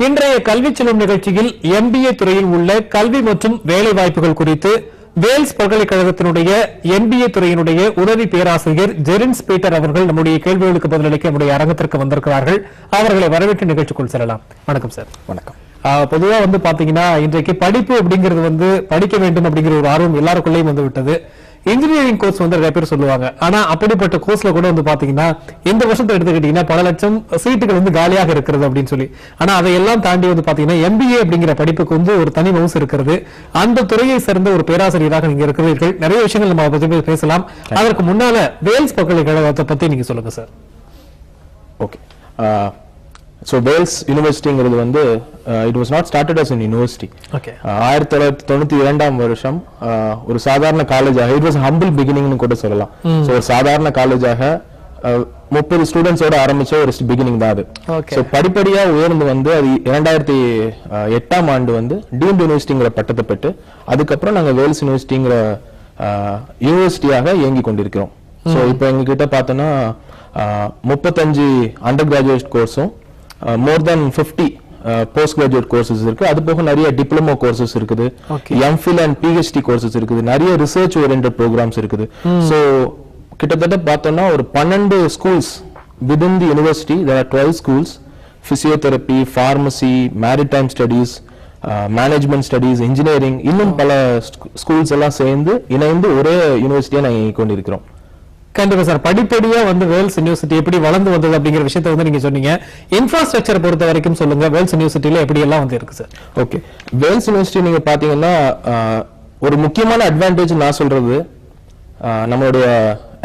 இன்றைய கல்வி செல்லும் நிகழ்ச்சியில் MBA துறையில் உள்ள கல்வி மற்றும் வேலை வாய்ப்புகள் குறித்து வேல்ஸ் பல்கலைக்கழகத்தினுடைய MBA துறையினுடைய உதவி பேராசிரியர் ஜெரின்ஸ் பீட்டர் அவர்கள் நம்முடைய கேள்விகளுக்கு பதிலளிக்க நம்முடைய அரங்கத்திற்கு வந்திருக்கிறார்கள். அவர்களை வரவேற்று நிகழ்ச்சிக்குள் செல்லலாம். வணக்கம் சார். வணக்கம். பொதுவா பாத்தீங்கன்னா இன்றைக்கு படிப்பு அப்படிங்கிறது படிக்க வேண்டும் அப்படிங்கிற ஒரு ஆர்வம் எல்லாருக்குள்ளேயும் விட்டது. இன்ஜினியரிங் கோர்ஸ் நிறைய பேர் சொல்லுவாங்க. ஆனா அப்படிப்பட்ட கோர்ஸ்ல கூட பாத்தீங்கன்னா இந்த வருஷத்தை எடுத்துக்கிட்டீங்கன்னா பல லட்சம் சீட்டுகள் காலியாக இருக்கிறது அப்படின்னு சொல்லி. ஆனா அதையெல்லாம் தாண்டி பாத்தீங்கன்னா MBA அப்படிங்கிற படிப்புக்கு ஒரு தனி மவுஸ் இருக்கிறது. அந்த துறையை சேர்ந்த ஒரு பேராசிரியராக நீங்க இருக்கிறீர்கள். நிறைய விஷயங்கள் நம்ம அதை பத்தி பேசலாம். அதற்கு முன்னால வேல்ஸ் பல்கலைக்கழகத்தை பத்தி நீங்க சொல்லுங்க sir. Okay. So Wales University it was not started as an university. Okay. 1992 வருஷம் ஒரு சாதாரண காலேஜாக, it was a humble beginning னு கூட சொல்லலாம். So ஒரு சாதாரண காலேஜாக 30 ஸ்டூடண்ட்ஸோட ஆரம்பிச்ச ஒரு பிகினிங் தான் அது. So படிப்படியா உயர்ந்து அது 2008ஆம் ஆண்டு டீம்டு யூனிவர்சிட்டிங்கிற பட்டத்தை பெற்று அதுக்கப்புறம் நாங்க வேல்ஸ் யூனிவர்சிட்டிங்கிற யூனிவர்சிட்டியாக இயங்கி கொண்டிருக்கிறோம். So இப்போ எங்க கிட்ட பார்த்தோம்னா 35 அண்டர் கிராஜுவேட் கோர்ஸும் more than 50 post graduate courses இருக்கு. அது போக நிறைய டிப்ளமோ கோர்சஸ் இருக்குது, MPhil and PhD கோர்சஸ் இருக்குது, நிறைய ரிசர்ச் ஓரியன்டட் ப்ரோக்ராம்ஸ் இருக்குது. சோ கிட்டத்தட்ட பார்த்தோம்னா ஒரு 12 schools within the university. There are 12 schools: physiotherapy, pharmacy, maritime studies, management studies, engineering, இன்னும் பல ஸ்கூல்ஸ் எல்லாம் சேர்ந்து இணைந்து ஒரே யூனிவர்சிட்டியா நாங்க கொண்டிருக்கிறோம். கண்டிப்பா சார். படிப்படியா வேல்ஸ் யூனிவர்சிட்டி எப்படி வளர்ந்து வந்தது அப்படிங்கிற விஷயத்தை நீங்க சொன்னீங்க. இன்ஃப்ராஸ்ட்ரக்சர் பொறுத்த வரைக்கும் சொல்லுங்க, வேல்ஸ் யூனிவர்சிட்டியில எப்படி எல்லாம் இருக்கு சார்? ஓகே. வேல்ஸ் யூனிவர்சிட்டி நீங்க பாத்தீங்கன்னா ஒரு முக்கியமான அட்வான்டேஜ் நான் சொல்றது, நம்மளுடைய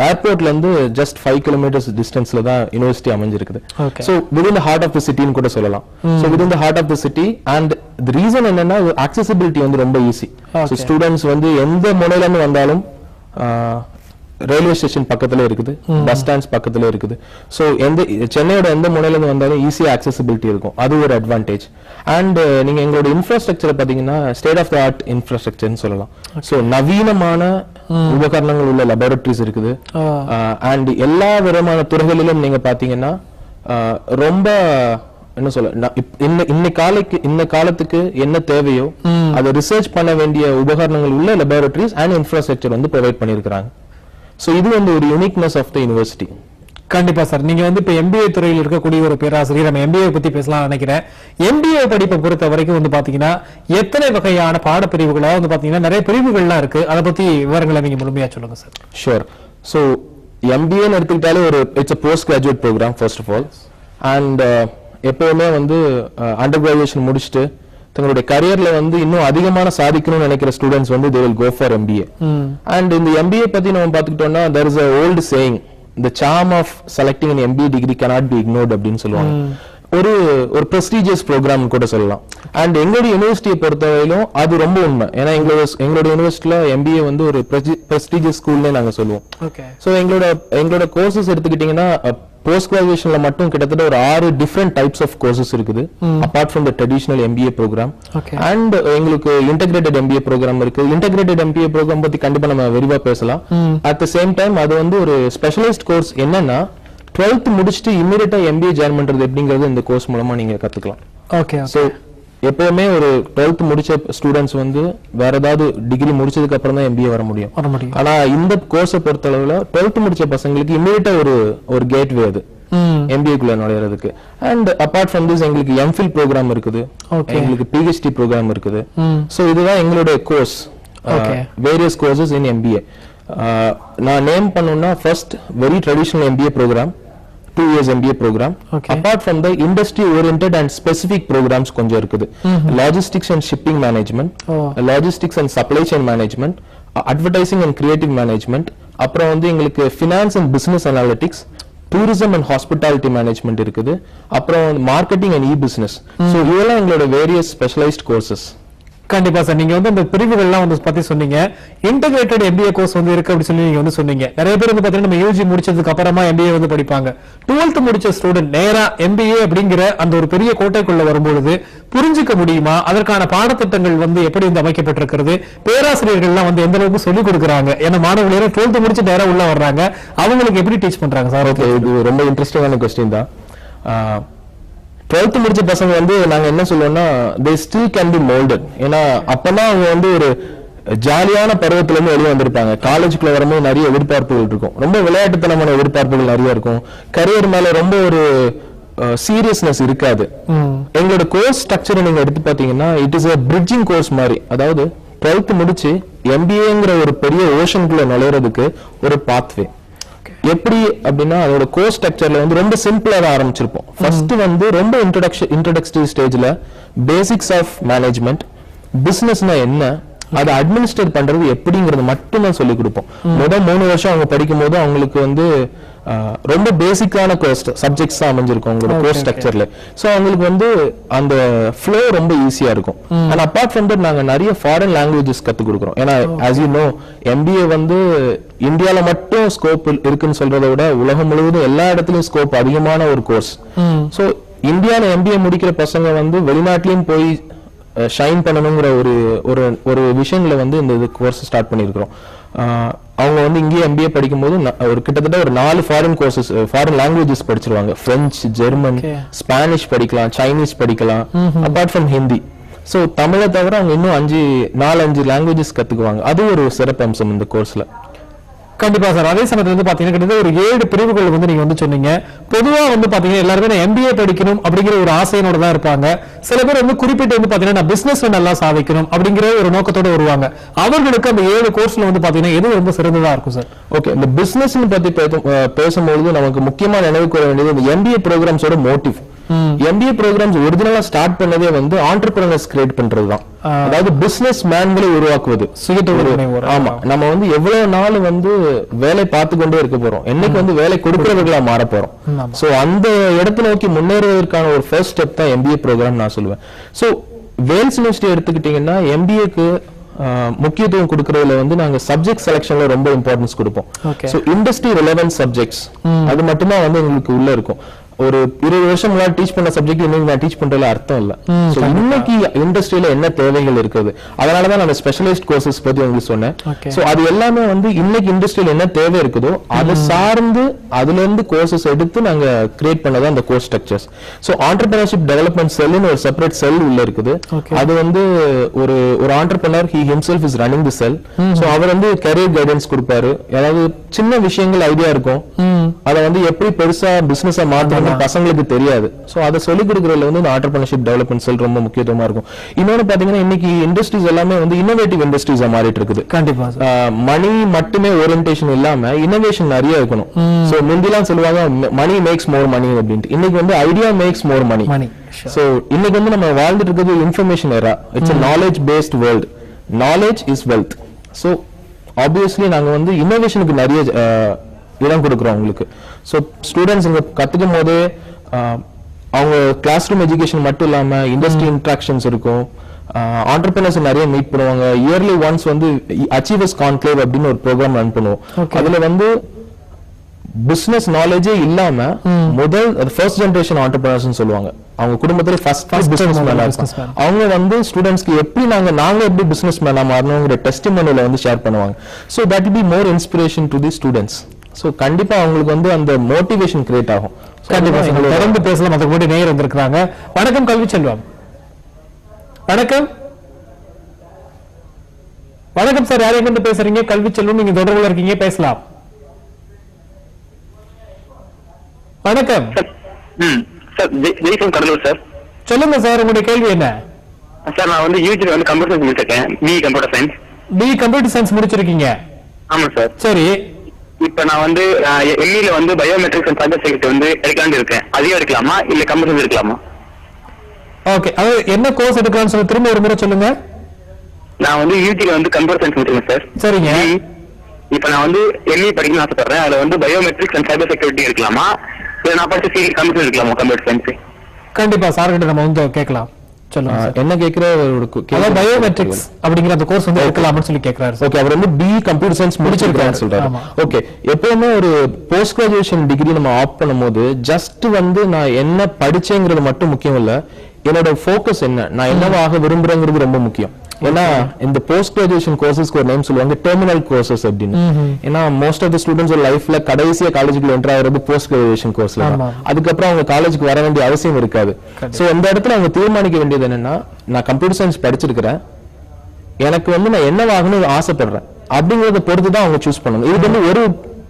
ஏர்போர்ட்ல இருந்து ஜஸ்ட் 5 கிலோமீட்டர்ஸ் டிஸ்டன்ஸ்ல தான் யூனிவர்சிட்டி அமைஞ்சிருக்குது. So within the heart of the city னு கூட சொல்லலாம். So within the heart of the city, and the reason என்னன்னா accessibility ரொம்ப ஈஸி. சோ ஸ்டூடண்ட்ஸ் எந்த முனையில இருந்து வந்தாலும் ரயில்வே ஸ்டேஷன் பக்கத்துல இருக்குது, பஸ் ஸ்டாண்ட்ஸ் பக்கத்துல இருக்குது. சோ சென்னையோட எந்த முனையில இருந்து வந்தாலும் ஈஸியா அக்சசிபிலிட்டி இருக்கும். அது ஒரு அட்வான்டேஜ். அண்ட் நீங்க எங்களோட இன்ஃப்ராஸ்ட்ரக்சர் பாத்தீங்கன்னா ஸ்டேட் ஆஃப் த ஆர்ட் இன்ஃப்ராஸ்ட்ரக்சர்னு சொல்லலாம். சோ நவீனமான உபகரணங்கள் உள்ள லெபார்டரிஸ் இருக்குது. அண்ட் எல்லா விதமான துறைகளிலும் நீங்க பாத்தீங்கன்னா ரொம்ப என்ன சொல்ல, இந்த காலத்துக்கு என்ன தேவையோ அதை ரிசர்ச் பண்ண வேண்டிய உபகரணங்கள் உள்ள லெபார்டரிஸ் அண்ட் இன்ஃப்ராஸ்ட்ரக்சர் ப்ரொவைட் பண்ணிருக்காங்க. சோ இது ஒரு யூனிக்னஸ் ஆஃப் த யூனிவர்சிட்டி. கண்டிப்பா சார். நீங்க இப்ப MBA துறையில் இருக்கக்கூடிய ஒரு பேராசிரியர். நம்ம MBA பத்தி பேசலாம் நினைக்கிறேன். MBA படிப்பை பொறுத்த வரைக்கும் பாத்தீங்கன்னா எத்தனை வகையான பாடப்பிரிவுகளா பாத்தீங்கன்னா நிறைய பிரிவுகள்லாம் இருக்கு. அதை பத்தி விவரங்களை நீங்க முழுமையா சொல்லுங்க சார். ஷூர். சோ MBA எடுத்துக்கிட்டாலே it's a post graduate program first of all. And எப்பவுமே அண்டர் கிராஜுவேஷன் முடிச்சுட்டு தங்களுடைய கரியர்ல இன்னும் அதிகமான சாதிக்கணும்னு நினைக்கிற students they will go for MBA. And இந்த MBA பத்தி நம்ம பாத்துக்கிட்டோம்னா there is a old saying, the charm of selecting an MBA degree cannot be ignored அப்படின்னு சொல்லுவாங்க. ஒரு prestigious program கூட சொல்லலாம். அண்ட் எங்களோட யூனிவர்சிட்டியை பொறுத்தவரையிலும் அது ரொம்ப உண்மை. ஏன்னா எங்களோட யூனிவர்சிட்டியில MBA ஒரு prestigious ஸ்கூல்னே நாங்க சொல்லுவோம். சோ எங்களோட கோர்சஸ் எடுத்துக்கிட்டீங்கன்னா போஸ்ட் கிராஜுவேஷன்ல மட்டும் கிட்டத்தட்ட ஒரு 6 டிஃபரெண்ட் டைப்ஸ் ஆஃப் கோர்சஸ் இருக்குது apart from the traditional MBA program. And எங்களுக்கு இன்டகிரேட்டட் MBA ப்ரோக்ராம் இருக்கு. இன்டகிரேட்டட் MBA ப்ரோக்ராம் பத்தி கண்டிப்பா நம்ம விரிவா பேசலாம். அட் த சேம் டைம் அது ஒரு ஸ்பெஷலைஸ்ட் கோர்ஸ். என்னன்னா 12th முடிச்சுட்டு இமிடியேட்டா MBA ஜாயின் பண்றது எப்படிங்கிறது இந்த கோர்ஸ் மூலமா நீங்க கத்துக்கலாம். ஓகே. சோ எப்பவுமே ஒரு 12th முடிச்ச ஸ்டூடெண்ட்ஸ் வேற ஏதாவது டிகிரி முடிச்சதுக்கு அப்புறம் தான் MBA வர முடியும். ஆனா இந்த கோர்ஸை பொறுத்தளவுல 12th முடிச்ச பசங்களுக்கு இமிடியேட்டா ஒரு கேட்வே அது MBA குள்ள நுழையிறதுக்கு. அண்ட் அபார்ட் ஃப்ரம் திஸ் எங்களுக்கு MPhil ப்ரோக்ராம் இருக்குது, எங்களுக்கு PhD ப்ரோக்ராம் இருக்குது. சோ இதுதான் எங்களுடைய course, various courses in MBA. நான் நேம் பண்ணனும்னா first very traditional MBA program, 2 years MBA program. Apart from the industry oriented and specific programs கொஞ்சம் இருக்குது. Logistics and shipping management, logistics and supply chain management, advertising and creative management, அப்புறம் எங்களுக்கு finance and business analytics, tourism and hospitality management இருக்குது, அப்புறம் marketing and e-business. So இதெல்லாம் எங்களோட various specialized courses. கண்டிப்பா sir. நீங்க வந்து அந்த பிரிவுகள்லாம் வந்து பத்தி சொன்னீங்க. இன்டகிரேட்டட் எம்பிஏ கோர்ஸ் வந்து இருக்கு அப்படி சொல்லி நீங்க வந்து சொன்னீங்க. நிறைய பேர் வந்து பாத்தீங்கன்னா நம்ம யூஜி முடிச்சதுக்கு அப்புறமா எம்பிஏ வந்து படிப்பாங்க. 12th முடிச்ச ஸ்டூடெண்ட் நேரா எம்பிஏ அப்படிங்கிற அந்த ஒரு பெரிய கோட்டைக்குள்ள வரும்பொழுது புரிஞ்சுக்க முடியுமா? அதற்கான பாடத்திட்டங்கள் வந்து எப்படி வந்து அமைக்கப்பட்டிருக்கிறது? பேராசிரியர்கள்லாம் வந்து எந்த அளவுக்கு சொல்லிக் கொடுக்குறாங்க? ஏன்னா மாணவர்கள் 12th முடிச்சு நேரா உள்ள வர்றாங்க, அவங்களுக்கு எப்படி டீச் பண்றாங்க சார்? ஓகே, இது ரொம்ப இன்ட்ரெஸ்டிங்கான கொஸ்டின் தான். 12th முடிச்ச பசங்க வந்து நாங்க என்ன சொல்லுவோம்னா they still can be molded. ஏன்னா அப்பதான் அவங்க வந்து ஒரு ஜாலியான பருவத்துல இருந்து வெளியே வந்திருப்பாங்க. காலேஜுக்குள்ள வரும்போது நிறைய எதிர்பார்ப்புகள் இருக்கும், ரொம்ப விளையாட்டுத்தனமான எதிர்பார்ப்புகள் நிறைய இருக்கும். கரியர் மேல ரொம்ப ஒரு சீரியஸ்னஸ் இருக்காது. எங்களோட கோர்ஸ் ஸ்ட்ரக்சர் நீங்க எடுத்து பாத்தீங்கன்னா it is a bridging course மாதிரி. அதாவது 12th முடிச்சு MBAங்கிற ஒரு பெரிய ஓஷனுக்குள்ள நுழையிறதுக்கு ஒரு பாத்வே. எப்படி அப்படின்னா அதோட கோர்ஸ் ஸ்ட்ரக்சர்ல வந்து ரொம்ப சிம்பிளா தான் ஆரம்பிச்சிருப்போம். ஃபர்ஸ்ட் வந்து ரொம்ப இன்ட்ரோடக்டரி ஸ்டேஜ்ல பேசிக்ஸ் ஆஃப் மேனேஜ்மெண்ட், பிசினஸ்னா என்ன, அதை அட்மினிஸ்ட்ரேட் பண்றது எப்படிங்கிறது மட்டும் தான் சொல்லி கொடுப்போம். முதல் 3 வருஷம் அவங்க படிக்கும் போது அவங்களுக்கு வந்து ரொம்ப பேசிக்கான கோர்ஸ் சப்ஜெக்ட்ஸ் தான் அமைஞ்சிருக்கும் உங்களோட கோர்ஸ் ஸ்ட்ரக்சர்ல. சோ அவங்களுக்கு வந்து அந்த ஃப்ளோ ரொம்ப ஈஸியா இருக்கும். அண்ட் அபார்ட் ஃப்ரம் தட் நாங்க நிறைய ஃபாரின் லாங்குவேஜஸ் கத்து கொடுக்குறோம். ஏன்னா as you know MBA வந்து இந்தியால மட்டும் ஸ்கோப் இருக்குன்னு சொல்றதை விட உலகம் முழுவதும் எல்லா இடத்துலயும் ஸ்கோப் அதிகமான ஒரு கோர்ஸ். சோ இந்தியால MBA முடிக்கிற பசங்க வந்து வெளிநாட்டிலயும் போய் ஷைன் பண்ணணுங்கிற ஒரு விஷயங்களை வந்து இந்த கோர்ஸ் ஸ்டார்ட் பண்ணியிருக்கிறோம். அவங்க வந்து இங்கே MBA படிக்கும் போது ஒரு கிட்டத்தட்ட ஒரு 4 ஃபாரின் கோர்சஸ், ஃபாரின் லாங்குவேஜஸ் படிச்சிருவாங்க. பிரெஞ்சு, ஜெர்மன், ஸ்பானிஷ் படிக்கலாம், சைனீஸ் படிக்கலாம், அபார்ட் ஃப்ரம் ஹிந்தி. சோ தமிழை தவிர அவங்க இன்னும் 4-5 லாங்குவேஜஸ் கத்துக்குவாங்க. அது ஒரு சிறப்பு அம்சம் இந்த கோர்ஸ்ல. கண்டிப்பா சார். அதே சமயத்துல வந்து பாத்தீங்கன்னா கிட்டத்தட்ட ஒரு 7 பிரிவுகள் வந்து நீங்க வந்து சொன்னீங்க. பொதுவா வந்து பாத்தீங்கன்னா எல்லாருமே MBA படிக்கணும் அப்படிங்கிற ஒரு ஆசையோட தான் இருப்பாங்க. சில பேர் வந்து குறிப்பிட்டு வந்து பாத்தீங்கன்னா நான் பிசினஸ் நல்லா சாதிக்கணும் அப்படிங்கிற ஒரு நோக்கத்தோட வருவாங்க. அவர்களுக்கு அந்த 7 கோர்ஸ்ல வந்து பாத்தீங்கன்னா எது ரொம்ப சிறந்ததா இருக்கும் சார்? ஓகே, இந்த பிசினஸ் பத்தி பேசும்போது நமக்கு முக்கியமா நினைவு கூற வேண்டியது இந்த MBA ப்ரோக்ராம்ஸோட மோட்டிவ். MBA ப்ரோக்ராம்ஸ் ஒரிஜினலா ஸ்டார்ட் பண்ணதே வந்து ஆண்டர்பிரினர்ஸ் கிரியேட் பண்றதுதான். அதாவது பிசினஸ் மேன்களை உருவாக்குவது. ஆமா, நம்ம வந்து எவ்வளவு நாள் வந்து வேலை பார்த்து கொண்டே இருக்க போறோம், என்னைக்கு வந்து வேலை கொடுக்கிறவர்களா மாற போறோம். சோ அந்த இடத்தை நோக்கி முன்னேறுவதற்கான ஒரு ஃபர்ஸ்ட் ஸ்டெப் தான் MBA ப்ரோக்ராம் நான் சொல்லுவேன். சோ வேல்ஸ் யூனிவர்சிட்டி எடுத்துக்கிட்டீங்கன்னா MBAக்கு முக்கியத்துவம் கொடுக்கறதுல வந்து நாங்க சப்ஜெக்ட் செலக்ஷன்ல ரொம்ப இம்பார்ட்டன்ஸ் கொடுப்போம். சோ இண்டஸ்ட்ரி ரெலவென்ட் சப்ஜெக்ட்ஸ் அது மட்டும்தான் வந்து எங்களுக்கு உள்ள இருக்கும். ஒரு 20 வருஷம் முன்னாடி டீச் பண்ண சப்ஜெக்ட் இன்னைக்கு நான் டீச் பண்றதுல அர்த்தம் இல்ல. சோ இன்னைக்கு இண்டஸ்ட்ரியில என்ன தேவைகள் இருக்குது, அதனாலதான் நான் ஸ்பெஷலைஸ்ட் கோர்சஸ் பத்தி உங்களுக்கு சொன்னேன். சோ அது எல்லாமே வந்து இன்னைக்கு இண்டஸ்ட்ரியில என்ன தேவை இருக்குதோ அதை சார்ந்து அதுல இருந்து கோர்சஸ் எடுத்து நாங்க கிரியேட் பண்ணதான் அந்த course structures. So entrepreneurship development செல்னு ஒரு செப்பரேட் செல் உள்ள இருக்குது. அது வந்து ஒரு entrepreneur he himself is running the cell. So அவர் வந்து கரியர் கைடன்ஸ் கொடுப்பாரு. அதாவது சின்ன விஷயங்கள் ஐடியா இருக்கும், அதை வந்து எப்படி பெருசா பிசினஸா மாத்தணும் பசங்களுக்கு தெரியாது. சோ அதை சொல்லிக் கொடுக்கறதுல வந்து ஆண்டர்பிரினர்ஷிப் டெவலப்மெண்ட் செல் ரொம்ப முக்கியத்துவமா இருக்கும். இன்னொன்னு பாத்தீங்கன்னா இன்னைக்கு இண்டஸ்ட்ரீஸ் எல்லாமே வந்து இன்னோவேட்டிவ் இண்டஸ்ட்ரீஸா மாறிட்டு இருக்குது. கண்டிப்பா மணி மட்டுமே ஓரியன்டேஷன் இல்லாம இன்னோவேஷன் நிறைய இருக்கணும். சோ முந்திலாம் சொல்லுவாங்க மணி மேக்ஸ் மோர் மணி அப்படின்ட்டு. இன்னைக்கு வந்து idea makes more money. So இன்னைக்கு வந்து நம்ம வாழ்ந்துட்டு இருக்கிறது information era. It's a knowledge based world. knowledge is wealth. So obviously நாங்க வந்து இன்னோவேஷனுக்கு நிறைய இடம் கொடுக்குறோம் உங்களுக்கு. ஸோ ஸ்டூடெண்ட்ஸ் இங்க கத்துக்கும் போது அவங்க கிளாஸ் ரூம் எஜுகேஷன் மட்டும் இல்லாம இண்டஸ்ட்ரி இன்ட்ராக்ஷன்ஸ் இருக்கும். ஆண்டர்பிரினர்ஸ் நிறைய மீட் பண்ணுவாங்க. இயர்லி ஒன்ஸ் வந்து அச்சீவர்ஸ் கான்க்ளேவ் அப்படின்னு ஒரு ப்ரோக்ராம் ரன் பண்ணுவோம். அதுல வந்து பிசினஸ் நாலேஜே இல்லாம முதல் ஃபர்ஸ்ட் ஜெனரேஷன் ஆண்டர்பிரினர்ஸ் சொல்லுவாங்க. அவங்க குடும்பத்துல ஃபர்ஸ்ட் பிசினஸ் மேனா இருப்பாங்க. அவங்க வந்து ஸ்டூடெண்ட்ஸ்க்கு எப்படி நாங்க எப்படி பிசினஸ் மேனா மாறணும்ங்கற டெஸ்டிமோனியல வந்து ஷேர் பண்ணுவாங்க. So that will be more inspiration to the students. So கண்டிப்பா அவங்களுக்கு வந்து அந்த மோட்டிவேஷன் கிரியேட் ஆகும். கண்டிப்பா தொடர்ந்து பேசலாம். அதுக்கு முன்னாடி நேயர் வந்திருக்காங்க. வணக்கம் கல்வி செல்வம். வணக்கம். வணக்கம் சார், யாரை கொண்டு பேசுறீங்க? கல்வி செல்வம், நீங்க தொடர்புல இருக்கீங்க, பேசலாம். வணக்கம் சார். Jason Cuddalore sir. சொல்லுங்க சார், உங்களுடைய கேள்வி என்ன? சார் நான் வந்து யூஜி வந்து கம்ப்யூட்டர் சயின்ஸ் முடிச்சிருக்கேன். BE computer science. BE computer science முடிச்சிருக்கீங்க? ஆமா சார். சரி, இப்ப நான் வந்து எம்இல வந்து பயோமெட்ரிக்ஸ் அண்ட் சைபர் செக்யூரிட்டி வந்து எடுக்கலாம்னு இருக்கேன். அதையும் எடுக்கலாமா இல்ல கம்ப்யூட்டர் எடுக்கலாமா? ஓகே, அது என்ன கோர்ஸ் எடுக்கலாம்னு சொல்லி திரும்ப ஒரு முறை சொல்லுங்க. நான் வந்து யூஜில வந்து கம்ப்யூட்டர் சயின்ஸ் முடிச்சிருக்கேன் சார். சரிங்க. இப்ப நான் வந்து எம்இ படிக்கணும்னு ஆசைப்படுறேன். அதுல வந்து பயோமெட்ரிக்ஸ் அண்ட் சைபர் செக்யூரிட்டி எடுக்கலாமா இல்ல நான் படிச்ச கம்ப்யூட்டர் எடுக்கலாமா? Computer science. கண்டிப்பா சார் கிட்ட நம்ம வந்து கேட்கலாம். சொல்லுங்க சார். என்ன கேக்குற ஒரு அதாவது பயோமெட்ரிக்ஸ் அப்படிங்கிற அந்த கோர்ஸ் வந்து எடுக்கலாம்னு சொல்லி கேக்குறாரு. ஓகே, அவர் வந்து BE கம்ப்யூட்டர் சயின்ஸ் முடிச்சிருக்காருன்னு சொல்றாரு. ஓகே, எப்பவுமே ஒரு போஸ்ட் கிராஜுவேஷன் டிகிரி நம்ம ஆப்ட் பண்ணும்போது ஜஸ்ட் வந்து நான் என்ன படிச்சேங்கிறது மட்டும் முக்கியம் இல்ல, என்னோட ஃபோக்கஸ் என்ன, நான் என்னவாக விரும்புறேங்கிறது ரொம்ப முக்கியம். ஏன்னா இந்த போஸ்ட் கிராஜுவேஷன் கோர்சஸ்க்கு ஒரு நேம் சொல்லுவாங்க டெர்மினல் கோர்சஸ் அப்படின்னு. ஏன்னா மோஸ்ட் ஆஃப் தி ஸ்டூடெண்ட்ஸ் லைஃப்ல கடைசியா காலேஜுக்குள்ள என்டர் ஆகிறது போஸ்ட் கிராஜுவேஷன் கோர்ஸ்ல. அதுக்கப்புறம் அவங்க காலேஜுக்கு வர வேண்டிய அவசியம் இருக்காது. சோ இந்த இடத்துல அவங்க தீர்மானிக்க வேண்டியது என்னன்னா, நான் கம்ப்யூட்டர் சயின்ஸ் படிச்சிருக்கிறேன், எனக்கு வந்து நான் என்னவாகணும்னு ஆசைப்படுறேன் அப்படிங்கறத பொறுத்து தான் அவங்க சூஸ் பண்ணணும். இது வந்து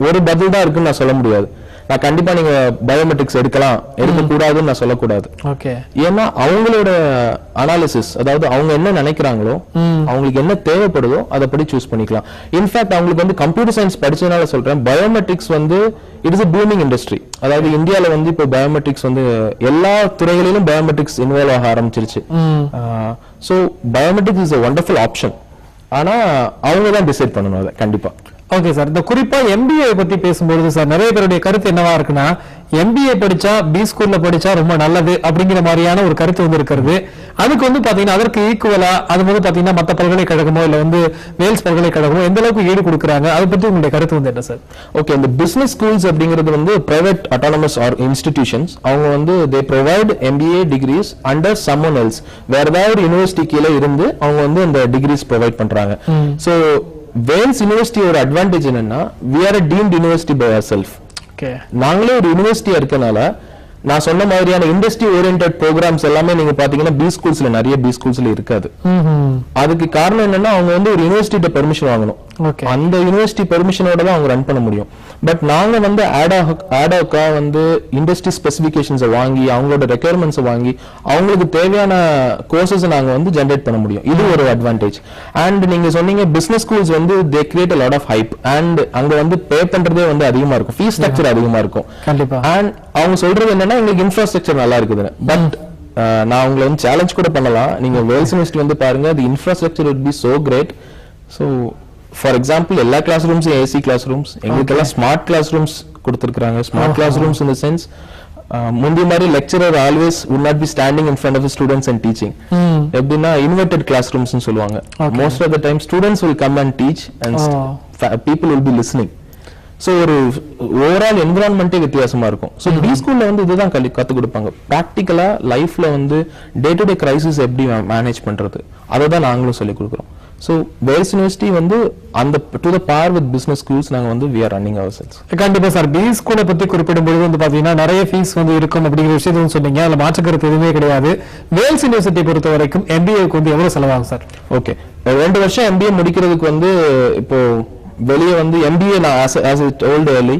ஒரு பதில் தான் இருக்குன்னு நான் சொல்ல முடியாது. நான் கண்டிப்பா நீங்க பயோமெட்ரிக்ஸ் எடுக்கலாம் எடுக்க கூடாதுன்னு நான் சொல்லக்கூடாது. ஓகே, ஏன்னா அவங்களோட அனாலிசிஸ், அதாவது அவங்க என்ன நினைக்கிறாங்களோ, அவங்களுக்கு என்ன தேவைப்படுதோ அதை படி சூஸ் பண்ணிக்கலாம். இன்ஃபேக்ட் அவங்களுக்கு வந்து கம்ப்யூட்டர் சயின்ஸ் படிச்சதுனால சொல்றேன், பயோமெட்ரிக்ஸ் வந்து it is a booming industry. அதாவது இந்தியால வந்து இப்போ பயோமெட்ரிக்ஸ் வந்து எல்லா துறைகளிலும் பயோமெட்ரிக்ஸ் இன்வால்வ் ஆக ஆரம்பிச்சிருச்சு. So biometrics is a wonderful option. ஆனா அவங்க தான் டிசைட் பண்ணணும் அதை கண்டிப்பா. ஓகே சார், இந்த குறிப்பா MBA பத்தி பேசும்போது சார் நிறைய பேருடைய கருத்து என்னவா இருக்குன்னா, MBA படிச்சா B ஸ்கூல்ல படிச்சா ரொம்ப நல்லது அப்படிங்கிற மாதிரியான ஒரு கருத்து வந்து இருக்கிறது. அதுக்கு வந்து பாத்தீங்கன்னா அதற்கு ஈக்குவலா அது வந்து பாத்தீங்கன்னா மத்த பல்கலைக்கழகமோ இல்ல வந்து வேல்ஸ் பல்கலைக்கழகமோ எந்த அளவுக்கு ஈடு கொடுக்குறாங்க, அதை பத்தி உங்களுடைய கருத்து வந்து என்ன சார்? ஓகே, இந்த பிசினஸ் ஸ்கூல்ஸ் அப்படிங்கிறது வந்து பிரைவேட் அட்டானமஸ் ஆர் இன்ஸ்டிடியூஷன்ஸ். அவங்க வந்து they provide MBA degrees under someone else. வேற ஏதாவது யூனிவர்சிட்டி கீழே இருந்து அவங்க வந்து அந்த டிகிரிஸ் ப்ரொவைட் பண்றாங்க. சோ வேல்ஸ் யூனிவர்சிட்டியோட அட்வான்டேஜ் என்னன்னா, we are a deemed university by ourselves. Okay, நாங்களே ஒரு யூனிவர்சிட்டியா இருக்கனால நான் சொன்ன மாதிரியான இண்டஸ்ட்ரி ஓரியன்டட் ப்ரோக்ராம்ஸ் எல்லாமே நீங்க பாத்தீங்கன்னா பி ஸ்கூல்ஸ்ல நிறைய பி ஸ்கூல்ஸ்ல இருக்காது. அதுக்கு காரணம் என்னன்னா அவங்க வந்து ஒரு யூனிவர்சிட்டிட்ட பெர்மிஷன் வாங்கணும். அந்த யூனிவர்சிட்டி பெர்மிஷனோட தான் அவங்க ரன் பண்ண முடியும். பட் நாங்க வந்து ஆடாக்கா வந்து இண்டஸ்ட்ரி ஸ்பெசிபிகேஷன்ஸை வாங்கி அவங்களோட ரெக்யர்மெண்ட்ஸை வாங்கி அவங்களுக்கு தேவையான கோர்சஸ் நாங்க வந்து ஜெனரேட் பண்ண முடியும். இது ஒரு அட்வான்டேஜ். அண்ட் நீங்க சொன்னீங்க பிசினஸ் ஸ்கூல்ஸ் வந்து தே create a lot of hype. And அங்க வந்து பே பண்றதே வந்து அதிகமா இருக்கும், ஃபீஸ் ஸ்ட்ரக்சர் அதிகமா இருக்கும். அண்ட் அவங்க சொல்றது என்னன்னா எங்களுக்கு இன்ஃப்ராஸ்ட்ரக்சர் நல்லா இருக்குது. பட் நான் உங்களை வந்து சேலஞ்ச் கூட பண்ணலாம், நீங்க வேல்ஸ் யூனிவர்சிட்டி வந்து பாருங்க, the infrastructure would be so great. So for example எல்லா கிளாஸ் ரூம்ஸும் ஏசி கிளாஸ் ரூம்ஸ், எங்களுக்கெல்லாம் ஸ்மார்ட் கிளாஸ் ரூம்ஸ் கொடுத்துருக்காங்க. Smart class rooms in the sense முந்தி மாதிரி lecturer always would not be standing in front of the students and teaching. எப்படின்னா inverted class rooms சொல்லுவாங்க. Most of the time students will come and teach and people will be listening. So ஒரு overall என்விரான்மெண்டே வித்தியாசமா இருக்கும். So B ஸ்கூல்ல வந்து இதுதான் கத்து கொடுப்பாங்க. பிராக்டிக்கலா லைஃப்ல வந்து டே டு டே கிரைசிஸ் எப்படி மேனேஜ் பண்றது, அதை தான் நாங்களும் சொல்லி கொடுக்குறோம். So வேல்ஸ் யூனிவர்சிட்டி வந்து அந்த to the par with business schools நாங்க வந்து we are running ourselves. கண்டிப்பா சார், பி ஸ்கூலை பத்தி குறிப்பிடும்போது வந்து பாத்தீங்கன்னா நிறைய ஃபீஸ் வந்து இருக்கும் அப்படிங்கிற விஷயத்தையும் சொன்னீங்க. அதுல மாற்றுக்கருத்து எதுவுமே கிடையாது. வேல்ஸ் யூனிவர்சிட்டி பொறுத்த வரைக்கும் MBA-க்கு வந்து எவ்வளவு செலவாகும் சார்? ஓகே, 2 வருஷம் MBA முடிக்கிறதுக்கு வந்து இப்போ வெளியே வந்து MBA நான் as I told early,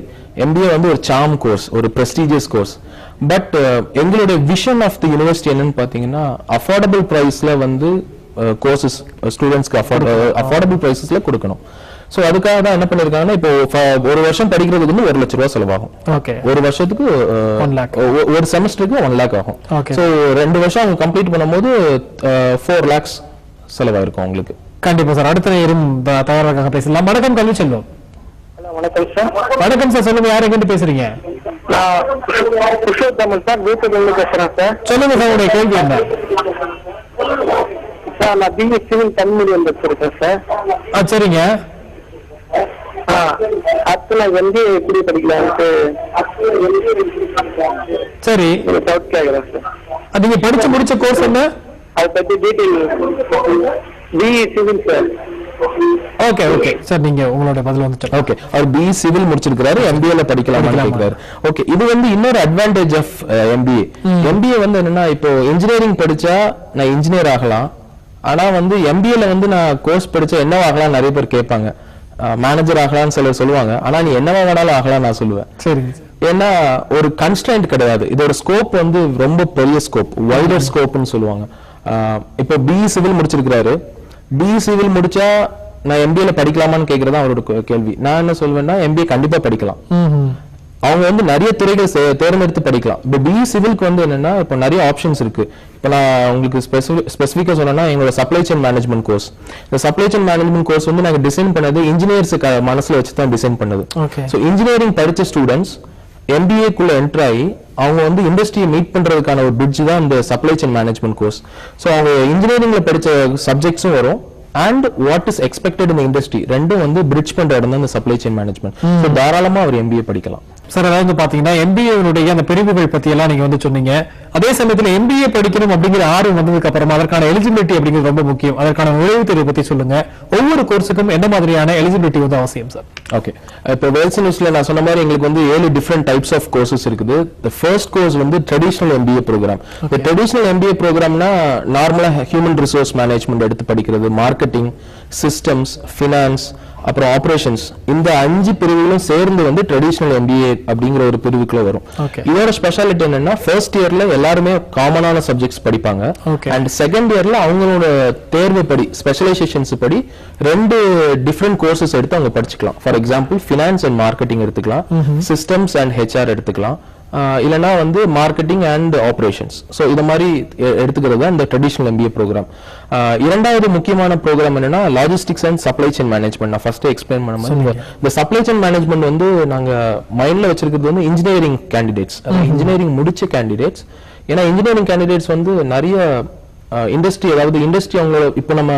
MBA வந்து ஒரு சார்ம் கோர்ஸ், ஒரு prestigious கோர்ஸ். பட் எங்களுடைய விஷன் ஆஃப் தி யூனிவர்சிட்டி என்னன்னு பாத்தீங்கன்னா அஃபோர்டபிள் பிரைஸ்ல வந்து கோர்சஸ் ஸ்டூடெண்ட்ஸ்க்கு அஃபோர்டபிள் பிரைசஸ்ல கொடுக்கணும். சோ அதுக்காக தான் என்ன பண்ணிருக்காங்கன்னா, இப்போ ஒரு வருஷம் படிக்கிறதுக்கு வந்து 1 லட்சம் ரூபாய் செலவாகும். ஒரு வருஷத்துக்கு 1 lakh, ஒரு செமஸ்டருக்கு 1 lakh ஆகும். சோ 2 வருஷம் அவங்க கம்ப்ளீட் பண்ணும்போது 4 lakhs செலவாயிருக்கும் உங்களுக்கு. கண்டிப்பா சார், அடுத்த நேரம் தயாராக பேசலாம். வணக்கம் கல்வி செல்வம். வணக்கம் சார். வணக்கம் சார், சொல்லுங்க, யார் எங்கிட்டு பேசுறீங்க? நான் புருஷோத்தமன் சார், வீட்டுல பேசுறேன் சார். சொல்லுங்க சார், உங்களுடைய கேள்வி என்ன? சார் நான் BA சிவில் தமிழ் மீடியம் படிச்சிருக்கேன் சார். சரிங்க. அடுத்து நான் MBA எப்படி படிக்கலாம்னு சரி டவுட் கேட்கறேன் சார். நீங்க படிச்சு முடிச்ச கோர்ஸ் என்ன? அதை பத்தி detail. BA civil sir. Okay okay sir, நீங்க உங்களோட பதில் வந்து ஓகே, அவர் BE சிவில் முடிச்சிருக்காரு, MBA ல படிக்கலாம்னு கேக்குறாரு. ஓகே, இது வந்து இன்னொரு அட்வான்டேஜ் ஆஃப் MBA. MBA வந்து என்னன்னா, இப்போ இன்ஜினியரிங் படிச்சா நான் இன்ஜினியர் ஆகலாம். ஆனா வந்து MBA ல வந்து நான் கோர்ஸ் படிச்சா என்ன ஆகலாம் நிறைய பேர் கேட்பாங்க. மேனேஜர் ஆகலாம்னு சிலர் சொல்லுவாங்க. ஆனா நீ என்ன வேணாலும் ஆகலாம் நான் சொல்லுவேன். சரி, ஏன்னா ஒரு கன்ஸ்ட்ரைண்ட் கிடையாது. இதோட ஸ்கோப் வந்து ரொம்ப பெரிய ஸ்கோப், வைடர் ஸ்கோப்னு சொல்லுவாங்க. இப்போ BE சிவில் முடிச்சிருக்காரு. BE சிவில் முடிச்சா நான் MBA ல படிக்கலாமான்னு கேக்குறதா அவரோட கேள்வி. நான் என்ன சொல்வேன்னா, MBA கண்டிப்பா படிக்கலாம். அவங்க வந்து நிறைய துறைகள் தேர்ந்தெடுத்து படிக்கலாம். இப்போ BE சிவிலுக்கு வந்து என்னன்னா, இப்போ நிறைய ஆப்ஷன்ஸ் இருக்கு. இப்போ நான் உங்களுக்கு ஸ்பெசிஃபிக்கா சொன்னேன்னா, எங்களோட சப்ளை செயின் மேனேஜ்மெண்ட் கோர்ஸ். இந்த சப்ளை செயின் மேனேஜ்மெண்ட் கோர்ஸ் வந்து நாங்க டிசைன் பண்ணது இன்ஜினியர்ஸ் மனசுல வச்சு தான் டிசைன் பண்ணது. ஸோ இன்ஜினியரிங் படிச்ச ஸ்டூடெண்ட்ஸ் MBA குள்ள என்டர் ஆகி அவங்க வந்து இண்டஸ்ட்ரியை மீட் பண்றதுக்கான ஒரு பிரிட்ஜ் தான் இந்த supply chain management course. So அவங்க இன்ஜினியரிங்ல படிச்ச சப்ஜெக்ட்ஸும் வரும் அண்ட் வாட் இஸ் எக்ஸ்பெக்டட் இந்த இண்டஸ்ட்ரி ரெண்டும் வந்து பிரிட்ஜ் பண்ற இடம் தான் இந்த சப்ளை செயின் மேனேஜ்மெண்ட். ஸோ தாராளமா அவர் MBA படிக்கலாம். சார் அதாவது பாத்தீங்கன்னா MBA அந்த பிரிவுகள் பத்தி எல்லாம் நீங்க வந்து சொன்னீங்க. அதே சமயத்துல MBA படிக்கணும் அப்படிங்கிற ஆர்வம் வந்ததுக்கு அப்புறமா அதற்கான எலிஜிபிலிட்டி அப்படிங்கிறது ரொம்ப முக்கியம். அதற்கான நுழைவுத் தேர்வு பத்தி சொல்லுங்க. ஒவ்வொரு கோர்ஸுக்கும் என்ன மாதிரியான எலிஜிபிலிட்டி வந்து அவசியம் சார்? ஓகே, இப்போ வேல்ஸ் யூனிவர்சிட்டியில நான் சொன்ன மாதிரி எங்களுக்கு வந்து 7 டிஃப்ரெண்ட் டைப்ஸ் ஆஃப் கோர்சஸ் இருக்குது. தி ஃபர்ஸ்ட் கோர்ஸ் வந்து ட்ரெடிஷனல் MBA ப்ரோக்ராம். இந்த ட்ரெடிஷனல் MBA ப்ரோக்ராம்னா நார்மலா ஹியூமன் ரிசோர்ஸ் மேனேஜ்மெண்ட் எடுத்து படிக்கிறது, மார்க்கெட்டிங், சிஸ்டம்ஸ், ஃபினான்ஸ், அப்புறம் ஆபரேஷன்ஸ், இந்த 5 பிரிவுகளும் சேர்ந்து வந்து ட்ரெடிஷனல் MBA அப்படிங்கிற ஒரு பிரிவுக்குள்ள வரும். இதோட ஸ்பெஷாலிட்டி என்னன்னா ஃபர்ஸ்ட் இயர்ல எல்லாருமே காமனான சப்ஜெக்ட்ஸ் படிப்பாங்க அண்ட் செகண்ட் இயர்ல அவங்களோட தேர்வு படி ஸ்பெஷலைசேஷன்ஸ் படி 2 டிஃப்ரெண்ட் கோர்சஸ் எடுத்து அவங்க படிச்சுக்கலாம். For example finance and marketing எடுத்துக்கலாம், சிஸ்டம்ஸ் அண்ட் HR எடுத்துக்கலாம், இல்லனா வந்து மார்க்கெட்டிங் அண்ட் ஆபரேஷன்ஸ். ஸோ இது மாதிரி எடுத்துக்கிறது தான் இந்த ட்ரெடிஷனல் MBA ப்ரோக்ராம். இரண்டாவது முக்கியமான ப்ரோக்ராம் என்னன்னா logistics and supply chain management. நான் ஃபர்ஸ்ட் எக்ஸ்பிளைன் பண்ண மாதிரி இந்த சப்ளை செயின் மேனேஜ்மெண்ட் வந்து நாங்க மைண்ட்ல வச்சிருக்கிறது வந்து இன்ஜினியரிங் கேண்டிடேட்ஸ், இன்ஜினியரிங் முடிச்ச கேண்டிடேட்ஸ். ஏன்னா இன்ஜினியரிங் கேண்டிடேட்ஸ் வந்து நிறைய இண்டஸ்ட்ரி, அதாவது இண்டஸ்ட்ரி அவங்க இப்போ நம்ம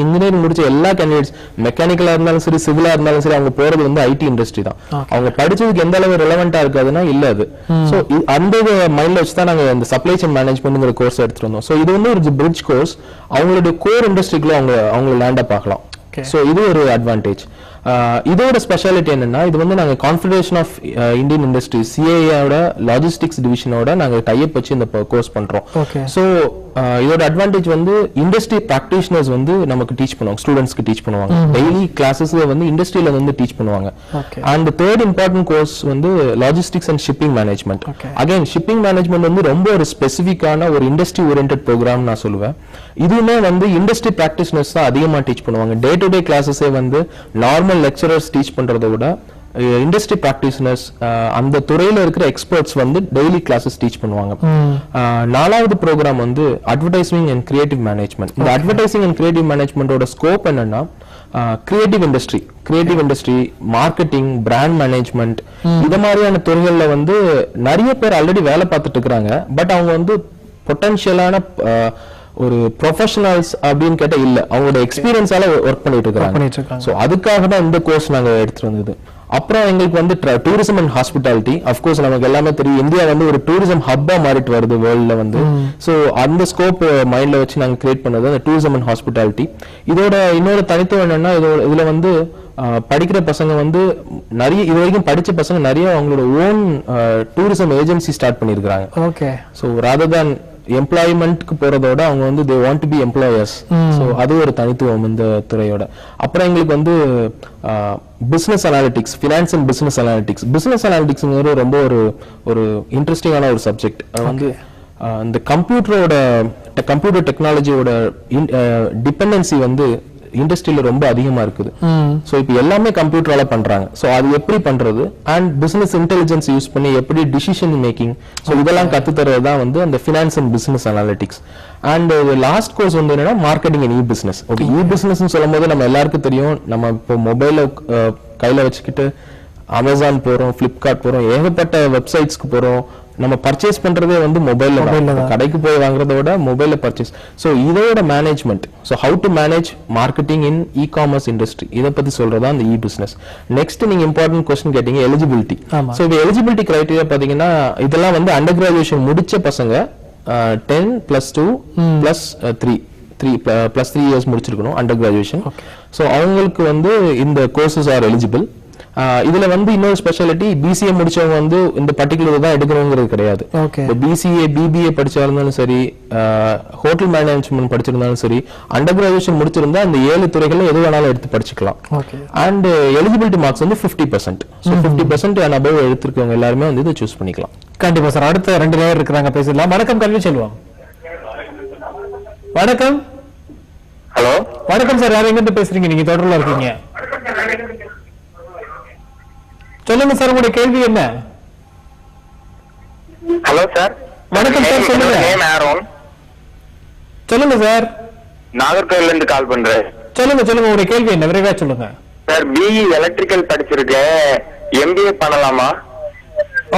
இன்ஜினியரிங் முடிச்ச எல்லா கேண்டிடேட்ஸ் மெக்கானிக்கலா இருந்தாலும் சரி சிவிலா இருந்தாலும் சரி அவங்க போறது வந்து IT இண்டஸ்ட்ரி தான். அவங்க படிச்சதுக்கு எந்த அளவு ரெலவெண்டா இருக்காதுன்னா இல்ல அது. ஸோ அந்த மைண்ட்ல வச்சு தான் நாங்க இந்த சப்ளை செயின் மேனேஜ்மெண்ட்ங்கிற கோர்ஸ் எடுத்துட்டு வந்தோம். ஸோ இது வந்து ஒரு பிரிட்ஜ் கோர்ஸ், அவங்களுடைய கோர் இண்டஸ்ட்ரிக்குள்ள அவங்க லேண்ட் அப் ஆகலாம். ஸோ இது ஒரு அட்வான்டேஜ். இதோட ஸ்பெஷாலிட்டி என்னன்னா இது வந்து நாங்க confederation of Indian industries CAI logistics டிவிஷனோட நாங்க டைப் வச்சு இந்த கோர்ஸ் பண்றோம். ஸோ இதோட அட்வான்டேஜ் வந்து இண்டஸ்ட்ரி பிராக்டிஷனர்ஸ் வந்து நமக்கு டீச் பண்ணுவாங்க, ஸ்டூடெண்ட்ஸ்க்கு டீச் பண்ணுவாங்க. டெய்லி கிளாஸஸ்ல வந்து இண்டஸ்ட்ரியில வந்து டீச் பண்ணுவாங்க. அண்ட் தேர்ட் இம்பார்ட்டன்ட் கோர்ஸ் வந்து logistics and shipping management. Again shipping management வந்து ரொம்ப ஒரு ஸ்பெசிஃபிக்கான ஒரு இண்டஸ்ட்ரி ஓரியன்டட் ப்ரோக்ராம் நான் சொல்லுவேன். இதுவுமே வந்து இண்டஸ்ட்ரி பிராக்டிஷனர்ஸ் தான் அதிகமா டீச் பண்ணுவாங்க. டே டு டே கிளாஸஸே வந்து நார்மல் லெக்சரர்ஸ் டீச் பண்றதை விட இண்டஸ்ட்ரி பிராக்டிஷனர்ஸ் அந்த துறையில இருக்கிற எக்ஸ்பர்ட்ஸ் வந்து டெய்லி கிளாஸஸ் டீச் பண்ணுவாங்க. நாலாவது ப்ரோக்ராம் வந்து அட்வர்டைசிங் அண்ட் கிரியேட்டிவ் மேனேஜ்மெண்ட். இந்த அட்வர்டைசிங் அண்ட் கிரியேட்டிவ் மேனேஜ்மெண்டோட ஸ்கோப் என்னன்னா creative industry, marketing, brand management, இது மாதிரியான துறைகள்ல வந்து நிறைய பேர் ஆல்ரெடி வேலை பார்த்துட்டு இருக்கிறாங்க. பட் அவங்க வந்து பொட்டன்ஷியலான ஒரு ப்ரொஃபஷனல்ஸ் அப்படின்னு கேட்டா இல்ல, அவங்களோட எக்ஸ்பீரியன்ஸால ஒர்க் பண்ணிட்டு இருக்காங்க. சோ அதுக்காக தான் இந்த கோர்ஸ் நாங்க எடுத்துட்டு வந்தது. அப்புறம் எங்களுக்கு வந்து டூரிசம் அண்ட் ஹாஸ்பிட்டாலிட்டி. அஃப்கோர்ஸ் நமக்கு எல்லாமே தெரியும் இந்தியா வந்து ஒரு டூரிசம் ஹப்பா மாறிட்டு வருது வேர்ல்ட்ல வந்து. சோ அந்த ஸ்கோப் மைண்ட்ல வச்சு நாங்க கிரியேட் பண்ணது அந்த டூரிசம் அண்ட் ஹாஸ்பிட்டாலிட்டி. இதோட இன்னொரு தனித்துவம் என்னன்னா இதுல வந்து படிக்கிற பசங்க வந்து நிறைய இது வரைக்கும் படிச்ச பசங்க நிறைய அவங்களோட ஓன் டூரிசம் ஏஜென்சி ஸ்டார்ட் பண்ணிருக்காங்க. ஓகே, சோ ராதர் தேன் எம்ப்ளாய்மெண்ட்க்கு போறதோட அவங்க வந்து they want to be employers. So அது ஒரு தனித்துவம் இந்த துறையோட. அப்புறம் எங்களுக்கு வந்து business analytics, finance and business அனாலிட்டிக்ஸ்ங்கிறது ரொம்ப ஒரு இன்ட்ரெஸ்டிங்கான ஒரு சப்ஜெக்ட். வந்து இந்த கம்ப்யூட்டர் டெக்னாலஜியோட டிபெண்டன்சி வந்து இண்டஸ்ட்ரியில ரொம்ப அதிகமா இருக்குது. சோ இப்போ எல்லாமே கம்ப்யூட்டரால பண்றாங்க. சோ அது எப்படி பண்றது அண்ட் பிசினஸ் இன்டெலிஜென்ஸ் யூஸ் பண்ணி எப்படி டிசிஷன் மேக்கிங், சோ இதெல்லாம் கத்து தரது தான் வந்து அந்த finance and business analytics. And last course வந்து என்னன்னா marketing and business. Okay, business சொல்லும் போது நம்ம எல்லாருக்கும் தெரியும், நம்ம இப்போ மொபைல கையில வச்சுக்கிட்டு அமேசான் போறோம், பிளிப்கார்ட் போறோம், ஏகப்பட்ட வெப்சைட்ஸ்க்கு போறோம். நம்ம பர்ச்சேஸ் பண்றதே வந்து மொபைல்ல, கடைக்கு போய் வாங்குறத விட மொபைல்ல பர்ச்சேஸ். சோ இதோட management, so how to manage marketing in e-commerce industry, இத பத்தி சொல்றதா அந்த பிசினஸ். நெக்ஸ்ட் நீங்க இம்பார்ட்டன்ட் क्वेश्चन கேட்டீங்க, எலிஜிபிலிட்டி. சோ இந்த எலிஜிபிலிட்டி கிரைட்டீரியா பாத்தீங்கன்னா இதெல்லாம் வந்து அண்டர் கிராஜுவேஷன் முடிச்ச பசங்க 10 +2 +3 இயர்ஸ் முடிச்சிருக்கணும் அண்டர் கிராஜுவேஷன். சோ அவங்களுக்கு வந்து இந்த கோர்சஸ் ஆர் எலிஜிபிள். இதுல வந்து இன்னொரு ஸ்பெஷாலிட்டி, BCA முடிச்சவங்க வந்து இந்த பர்டிகுலர் தான் எடுக்கணுங்கிறது கிடையாது. BCA BBA படிச்சிருந்தாலும் சரி, ஹோட்டல் மேனேஜ்மெண்ட் படிச்சிருந்தாலும் சரி, அண்டர் கிராஜுவேஷன் முடிச்சிருந்தா அந்த 7 துறைகள்ல எது வேணாலும் எடுத்து படிச்சுக்கலாம். அண்ட் எலிஜிபிலிட்டி மார்க்ஸ் வந்து 50%. ஸோ 50% அண்ட் அபவ் எடுத்திருக்கவங்க எல்லாருமே வந்து இதை சூஸ் பண்ணிக்கலாம். கண்டிப்பா சார். அடுத்த 2 பேர் இருக்கிறாங்க, பேசலாம். வணக்கம், கல்வி செல்வம். வணக்கம். ஹலோ, வணக்கம் சார். யார் எங்கிட்ட பேசுறீங்க? நீங்க தொடர்ல இருக்கீங்க. சொல்லுங்க சார், உங்களுடைய கேள்வி என்ன? Hello sir. வணக்கம் சார், சொல்லுங்க. சொல்லுங்க சார். நாகர்கோவில்ல இருந்து கால் பண்றேன். சொல்லுங்க உங்களுடைய கேள்வி என்ன, விரைவா சொல்லுங்க. சார், BE எலக்ட்ரிக்கல் படிச்சிருக்கேன், MBA பண்ணலாமா?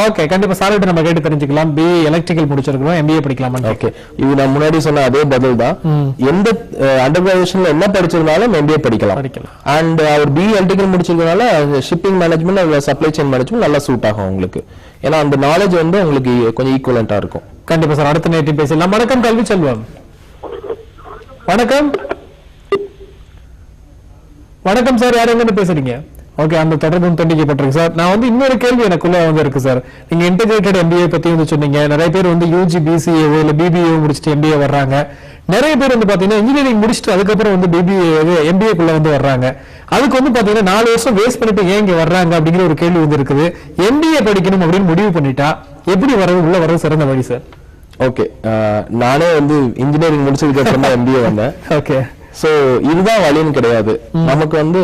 ஓகே, கண்டிப்பா சார்கிட்ட நம்ம கேட்டு தெரிஞ்சுக்கலாம். பிஇ எலக்ட்ரிக்கல் முடிச்சிருக்கோம், எம்பிஏ படிக்கலாமா? ஓகே, இது நான் முன்னாடி சொன்ன அதே பதில் தான். எந்த அண்டர் கிராஜுவேஷன்ல என்ன படிச்சிருந்தாலும் எம்பிஏ படிக்கலாம். அண்ட் அவர் பிஇ எலக்ட்ரிக்கல் முடிச்சிருக்கனால shipping management, supply chain management நல்லா சூட் ஆகும் உங்களுக்கு. ஏன்னா அந்த நாலேஜ் வந்து உங்களுக்கு கொஞ்சம் ஈக்குவலண்டா இருக்கும். கண்டிப்பா சார். அடுத்த நேரத்தில் பேசலாம். வணக்கம் கல்வி செல்வம். வணக்கம். வணக்கம் சார், யார் எங்க பேசுறீங்க? ஓகே, அந்த தொடர்பும் துண்டிக்கப்பட்டிருக்கு சார். நான் வந்து இன்னொரு கேள்வி எனக்குள்ள வந்து இருக்கு சார். நீங்க இன்டெகிரேட்டட் எம்பிஏ பத்தி வந்து சொன்னீங்க. நிறைய பேர் வந்து யூஜி பிசிஏஓ இல்ல பிபிஏ முடிச்சுட்டு எம்பிஏ வர்றாங்க. நிறைய பேர் வந்து பாத்தீங்கன்னா இன்ஜினியரிங் முடிச்சுட்டு அதுக்கப்புறம் வந்து எம்பிஏ குள்ள வந்து வர்றாங்க. அதுக்கு வந்து பாத்தீங்கன்னா 4 வருஷம் வேஸ்ட் பண்ணிட்டு ஏன் இங்க வர்றாங்க அப்படிங்கிற ஒரு கேள்வி வந்து இருக்குது. எம்பிஏ படிக்கணும் அப்படின்னு முடிவு பண்ணிட்டா எப்படி உள்ள வர்றது சிறந்த வழி சார்? ஓகே, நானே வந்து இன்ஜினியரிங் முடிச்சதுக்கு அப்புறம் தான் எம்பிஏ வந்தேன். ஓகே, சோ இதுதான் வழின்னு கிடையாது. நமக்கு வந்து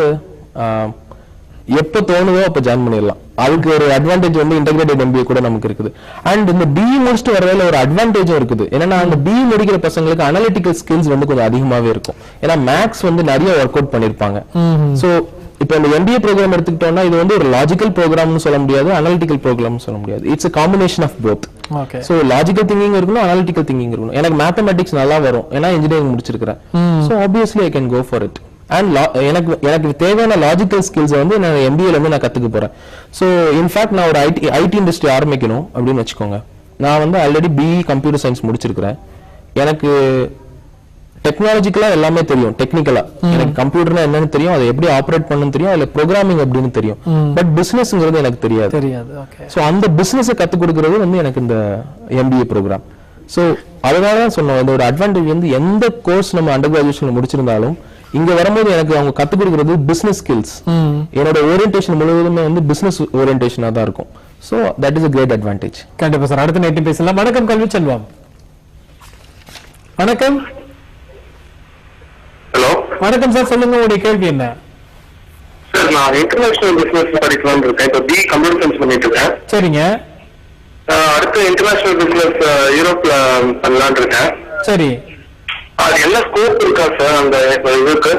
எப்ப தோணுதோ அப்ப ஜாயின் பண்ணிடலாம். அதுக்கு ஒரு அட்வான்டேஜ் வந்து இன்டெகிரேட்டட் எம்பிஏ கூட நமக்கு இருக்குது. அண்ட் இந்த பிஇ முடிச்சுட்டு வரவேல ஒரு அட்வான்டேஜும் இருக்குது. ஏன்னா அந்த பிஇ முடிக்கிற பசங்களுக்கு அனலிட்டிக்கல் ஸ்கில்ஸ் வந்து கொஞ்சம் அதிகமாவே இருக்கும். ஏன்னா மேக்ஸ் வந்து நிறைய ஒர்க் அவுட் பண்ணிருப்பாங்க. சோ இப்போ இந்த எம்பிஏ ப்ரோக்ராம் எடுத்துக்கிட்டோம்னா இது வந்து ஒரு லாஜிக்கல் ப்ரோக்ராம்னு சொல்ல முடியாது, அனலிட்டிக்கல் ப்ரோக்ராம்னு சொல்ல முடியாது. It's a combination of both. ஓகே, சோ லாஜிக்கல் திங்கிங் இருக்கணும், அனலிட்டிக்கல் திங்கிங் இருக்கணும். எனக்கு மேத்தமெட்டிக்ஸ் நல்லா வரும், ஏன்னா இன்ஜினியரிங் முடிச்சிருக்கிறேன். So obviously I can go for it. And எனக்கு தேவையான லாஜிக்கல் ஸ்கில்ஸ் வந்து நான் எம்பிஏல இருந்து நான் கத்துக்க போறேன். ஸோ இன்ஃபேக்ட் நான் ஒரு ஐடி இண்டஸ்ட்ரி ஆரம்பிக்கணும் அப்படின்னு வச்சுக்கோங்க. நான் வந்து ஆல்ரெடி பிஇ கம்ப்யூட்டர் சயின்ஸ் முடிச்சிருக்கிறேன். எனக்கு டெக்னாலஜிக்கலா எல்லாமே தெரியும். டெக்னிக்கலா எனக்கு கம்ப்யூட்டர்னா என்னன்னு தெரியும், அதை எப்படி ஆப்ரேட் பண்ணணும்னு தெரியும், அதுல ப்ரோக்ராமிங் அப்படின்னு தெரியும். பட் பிசினஸ்ங்கிறது எனக்கு தெரியாது. ஸோ அந்த பிசினஸை கத்துக் கொடுக்கறது வந்து எனக்கு இந்த எம்பிஏ ப்ரோக்ராம். ஸோ அதனால தான் சொன்னோம், இதோட அட்வான்டேஜ் வந்து எந்த கோர்ஸ் நம்ம அண்டர் கிராஜுவேஷன்ல முடிச்சிருந்தாலும் இங்க வரும்போது எனக்கு அவங்க கத்துக் கொடுக்கிறது பிசினஸ் ஸ்கில்ஸ். என்னோட ஓரியன்டேஷன் முழுவதுமே வந்து பிசினஸ் ஓரியன்டேஷனா தான் இருக்கும். So that is a great advantage. கண்டிப்பா சார். அடுத்த நேரத்தில் பேசலாம். வணக்கம் கல்வி செல்வம். வணக்கம். ஹலோ, வணக்கம் சார், சொல்லுங்க உங்களுடைய கேள்வி என்ன? சார் நான் இன்டர்நேஷனல் பிசினஸ் படிக்கலாம்னு இருக்கேன். இப்போ பிஇ கம்ப்யூட்டர் சயின்ஸ் பண்ணிட்டு இருக்கேன். சரிங்க. அடுத்து இன்டர்நேஷனல் பிசினஸ் யூரோப்ல பண்ணலாம்னு இருக்கேன். சரி, அது என்ன ஸ்கோப் இருக்கா சார் அந்த இதுக்கு?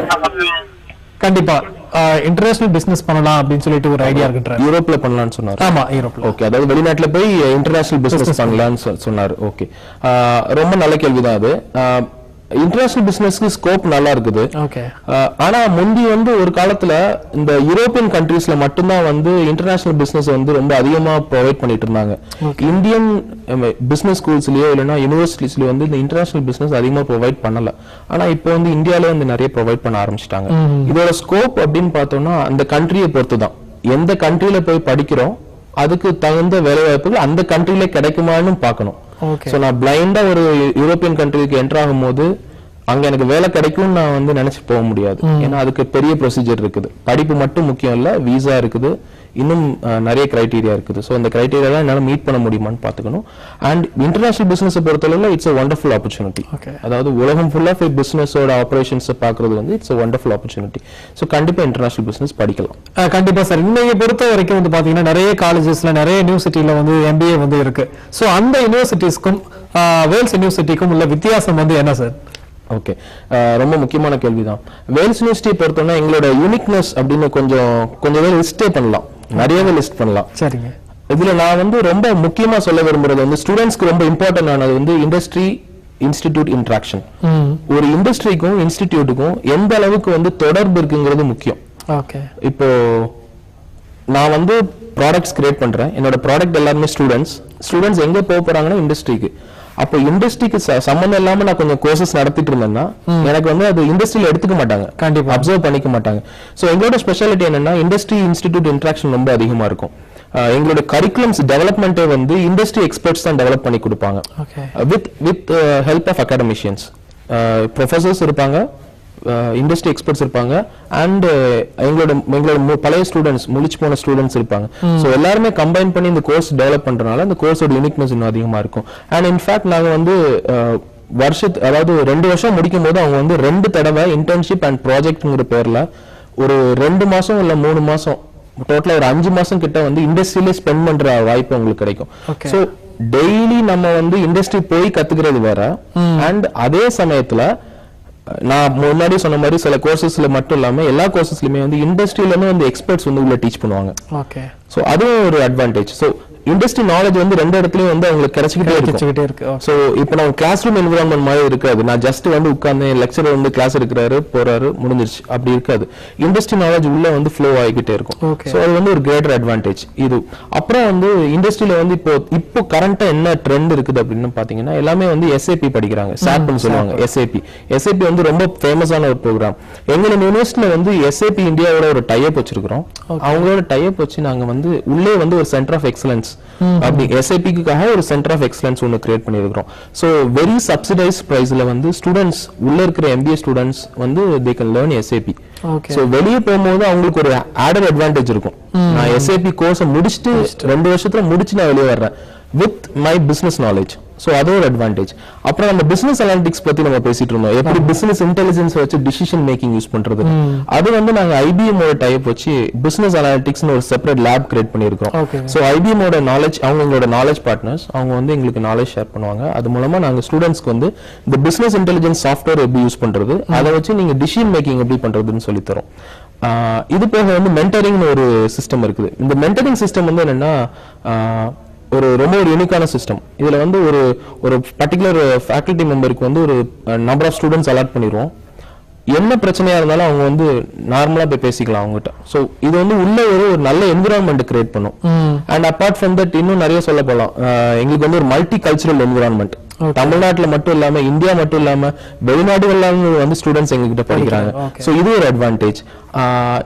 கண்டிப்பா இன்டர்நேஷனல் பிசினஸ் பண்ணலாம் அப்படின்னு சொல்லிட்டு ஒரு ஐடியா இருக்குன்றார். யூரோப்ல பண்ணலாம்னு சொன்னாரு. ஆமா, யூரோப்ல. ஓகே, அதாவது வெளிநாட்டுல போய் இன்டர்நேஷனல் பிசினஸ் பண்ணலாம்னு சொன்னாரு. ஓகே, ரொம்ப நல்ல கேள்விதான் அது. இன்டர்நேஷனல் பிசினஸ்க்கு ஸ்கோப் நல்லா இருக்குது. ஓகே, ஆனா முந்தி வந்து ஒரு காலத்துல இந்த யூரோப்பியன் கண்ட்ரீஸ்ல மட்டும்தான் வந்து இன்டர்நேஷனல் பிசினஸ் வந்து ரொம்ப அதிகமா ப்ரொவைட் பண்ணிட்டு இருந்தாங்க. இந்தியன் பிசினஸ் ஸ்கூல்ஸ்லயோ இல்லைன்னா யூனிவர்சிட்டிஸ்லயோ வந்து இந்த இன்டர்நேஷனல் பிசினஸ் அதிகமா ப்ரொவைட் பண்ணல. ஆனா இப்போ வந்து இந்தியாவில வந்து நிறைய ப்ரொவைட் பண்ண ஆரம்பிச்சிட்டாங்க. இதோட ஸ்கோப் அப்படின்னு பார்த்தோம்னா அந்த கண்ட்ரியை பொறுத்து தான். எந்த கண்ட்ரியில போய் படிக்கிறோம் அதுக்கு தகுந்த வேலை வாய்ப்புகள் அந்த கண்ட்ரியில கிடைக்குமான்னு பார்க்கணும். சோ நான் பிளைண்டா ஒரு யூரோப்பியன் கண்ட்ரிக்கு என்டர் ஆகும் போது அங்க எனக்கு வேலை கிடைக்கும்னு நான் வந்து நினைச்சு போக முடியாது. ஏன்னா அதுக்கு பெரிய ப்ரொசீஜர் இருக்குது. படிப்பு மட்டும் முக்கியம் இல்ல, விசா இருக்குது, இன்னும் நிறைய கிரைட்டீரியா இருக்குது. சோ அந்த கிரைட்டீரியா என்னால மீட் பண்ண முடியுமான்னு பாத்துக்கணும். அண்ட் இன்டர்நேஷனல் பிசினஸ் பொறுத்தளவுல இட்ஸ் a wonderful opportunity. அதாவது உலகம் ஃபுல்லா போய் பிசினஸோட ஆபரேஷன்ஸ் பாக்குறது வந்து it's a wonderful opportunity. So கண்டிப்பா இன்டர்நேஷனல் பிசினஸ் படிக்கலாம். கண்டிப்பா சார். இன்னைக்கு பொறுத்த வரைக்கும் வந்து பாத்தீங்கன்னா நிறைய காலேஜஸ்ல நிறைய யூனிவர்சிட்டியில வந்து எம்பிஏ வந்து இருக்கு. சோ அந்த யூனிவர்சிட்டிஸ்க்கும் வேல்ஸ் யூனிவர்சிட்டிக்கும் உள்ள வித்தியாசம் வந்து என்ன சார்? ஓகே, ரொம்ப முக்கியமான கேள்விதான். வேல்ஸ் யூனிவர்சிட்டி பொறுத்தோம்னா எங்களோட யூனிக்னஸ் அப்படின்னு கொஞ்சம் லிஸ்டே பண்ணலாம், நிறையவே லிஸ்ட் பண்ணலாம். சரிங்க. இதுல நான் வந்து ரொம்ப முக்கியமா சொல்ல விரும்புறது வந்து ஸ்டூடெண்ட்ஸ்க்கு ரொம்ப இம்பார்ட்டன்ட் ஆனது வந்து இண்டஸ்ட்ரி இன்ஸ்டிடியூட் இன்டராக்ஷன். ஒரு இண்டஸ்ட்ரிக்கும் இன்ஸ்டிடியூட்டுக்கும் எந்த அளவுக்கு வந்து தொடர்பு இருக்குங்கிறது முக்கியம். ஓகே, இப்போ நான் வந்து ப்ராடக்ட்ஸ் கிரியேட் பண்றேன். என்னோட ப்ராடக்ட் எல்லாருமே ஸ்டூடெண்ட்ஸ் எங்க போக போறாங்கன்னா இண்டஸ்ட்ரிக்கு. அப்போ இண்டஸ்ட்ரிக்கு சம்பந்தம் இல்லாம நான் கொஞ்சம் கோர்சஸ் நடத்திட்டு இருந்தேன்னா எனக்கு வந்து அது இண்டஸ்ட்ரியில எடுத்துக்க மாட்டாங்க, கண்டிப்பா அப்சர்வ் பண்ணிக்க மாட்டாங்க. சோ எங்களோட ஸ்பெஷாலிட்டி என்னன்னா இண்டஸ்ட்ரி இன்ஸ்டிடியூட் இன்டராக்ஷன் ரொம்ப அதிகமா இருக்கும். எங்களோட கரிக்குலம்ஸ் டெவலப்மெண்ட்டே வந்து இண்டஸ்ட்ரி எக்ஸ்பர்ட்ஸ் தான் டெவலப் பண்ணி கொடுப்பாங்க. With help of academicians. Professors இருப்பாங்க, இண்டஸ்ட்ரி எக்ஸ்பர்ட்ஸ் இருப்பாங்க, அண்ட் எங்களோட பழைய ஸ்டூடெண்ட்ஸ், முழிச்சு போன ஸ்டூடெண்ட்ஸ் இருப்பாங்க. ஸோ எல்லாருமே கம்பைன் பண்ணி இந்த கோர்ஸ் டெவலப் பண்றதுனால அந்த கோர்ஸோட யூனிக்னஸ் இன்னும் அதிகமா இருக்கும். அண்ட் இன்ஃபேக்ட் நாங்க வந்து அதாவது 2 வருஷம் முடிக்கும் போது அவங்க வந்து 2 தடவை இன்டர்ன்ஷிப் அண்ட் ப்ராஜெக்ட்ங்கிற பேர்ல ஒரு 2 மாசம் இல்ல 3 மாசம் டோட்டலா ஒரு 5 மாசம் கிட்ட வந்து இண்டஸ்ட்ரியிலே ஸ்பெண்ட் பண்ற வாய்ப்பு உங்களுக்கு கிடைக்கும். ஸோ டெய்லி நம்ம வந்து இண்டஸ்ட்ரி போய் கத்துக்கிறது வேற, அண்ட் அதே சமயத்துல நான் முன்னாடி சொன்ன மாதிரி சில கோர்சஸ்ல மட்டும் இல்லாம எல்லா கோர்சஸ்லயுமே வந்து இண்டஸ்ட்ரியில இருந்து வந்து எக்ஸ்பர்ட்ஸ் வந்து உள்ள டீச் பண்ணுவாங்க. சோ அதுவும் ஒரு அட்வான்டேஜ். சோ இண்டஸ்ட்ரி நாலேஜ் வந்து ரெண்டு இடத்துலயும் வந்து அவங்களுக்கு கிடைச்சிக்கிட்டே இருக்கு. சோ இப்போ நம்ம கிளாஸ் ரூம் என்விரான்மெண்ட் மாதிரி இருக்காது. நான் ஜஸ்ட் வந்து உட்கார்ந்து லெக்சரர் வந்து கிளாஸ் எடுக்கிறாரு போறாரு முடிஞ்சிருச்சு அப்படி இருக்காது. இண்டஸ்ட்ரி நாலேஜ் உள்ள வந்து ஃப்ளோ ஆகிக்கிட்டே இருக்கும். சோ அது வந்து ஒரு கிரேட்டர் அட்வான்டேஜ் இது. அப்புறம் வந்து இண்டஸ்ட்ரியில வந்து இப்போ கரண்டா என்ன ட்ரெண்ட் இருக்குது அப்படின்னு பாத்தீங்கன்னா எல்லாமே வந்து SAP படிக்கிறாங்க. SAPன்னு சொல்லுவாங்க. SAP வந்து ரொம்ப ஃபேமஸான ஒரு ப்ரோக்ராம். எங்களோட யூனிவர்சிட்டியில வந்து SAP இந்தியாவோட ஒரு டைப் வச்சிருக்கிறோம். அவங்களோட டைப் வச்சு நாங்க வந்து உள்ளே வந்து ஒரு சென்டர் ஆஃப் எக்ஸலன்ஸ் அப்படி SAP-க்காக ஒரு சென்டர் ஆஃப் எக்ஸலன்ஸ் ஒன்னு கிரியேட் பண்ணியிருக்கிறோம். ஸோ வெரி சப்சிடைஸ் பிரைஸ்ல வந்து ஸ்டூடெண்ட்ஸ் உள்ள இருக்கிற MBA ஸ்டூடெண்ட்ஸ் வந்து they can learn SAP. So வெளியே போகும்போது அவங்களுக்கு ஒரு ஆடட் அட்வான்டேஜ் இருக்கும். நான் SAP கோர்ஸை முடிச்சுட்டு 2 வருஷத்துல முடிச்சு நான் வெளியே வர்றேன் with my business knowledge. So அது ஒரு அட்வான்டேஜ். அப்புறம் நம்ம பிசினஸ் அனாலிட்டிக்ஸ் பத்தி நம்ம பேசிட்டு இருந்தோம். எப்படி பிசினஸ் இன்டெலிஜென்ஸ் வச்சு டிசிஷன் மேக்கிங் யூஸ் பண்றது. அது வந்து நாங்க IBM ஓட டைப் வச்சு பிசினஸ் அனாலிட்டிக்ஸ்னு ஒரு செப்பரேட் லேப் கிரியேட் பண்ணியிருக்கோம். சோ IBM ஓட நாலேஜ் அவங்களோட நாலேஜ் பார்ட்னர்ஸ் அவங்க வந்து எங்களுக்கு நாலேஜ் ஷேர் பண்ணுவாங்க. அது மூலமா நாங்க ஸ்டூடெண்ட்ஸ்க்கு வந்து இந்த பிசினஸ் இன்டெலிஜென்ஸ் சாஃப்ட்வேர் எப்படி யூஸ் பண்றது அதை வச்சு நீங்க டிசிஷன் மேக்கிங் எப்படி பண்றதுன்னு சொல்லி தரோம். இது போக வந்து மென்டரிங் ஒரு சிஸ்டம் இருக்குது. இந்த மென்டரிங் சிஸ்டம் வந்து என்னன்னா ஒரு ரொம்ப ஒரு யூனிக்கான சிஸ்டம். இதுல வந்து ஒரு பர்டிகுலர் ஃபேக்கல்டி மெம்பருக்கு வந்து ஒரு நம்பர் ஆஃப் ஸ்டூடெண்ட்ஸ் அலாட் பண்ணிடுவோம். என்ன பிரச்சனையா இருந்தாலும் அவங்க வந்து நார்மலா போய் பேசிக்கலாம் அவங்ககிட்ட. சோ இது வந்து உள்ள ஒரு நல்ல என்விரான்மெண்ட் கிரியேட் பண்ணும். அண்ட் அப்பார்ட் ஃப்ரம் தட் இன்னும் நிறைய சொல்ல போலாம். எங்களுக்கு வந்து ஒரு மல்டி கல்ச்சரல் என்விரான்மெண்ட். தமிழ்நாட்டுல மட்டும் இல்லாம இந்தியா மட்டும் இல்லாம வெளிநாடுகள்ல வந்து ஸ்டூடெண்ட்ஸ் எங்ககிட்ட படிக்கிறாங்க. சோ இது ஒரு அட்வான்டேஜ்.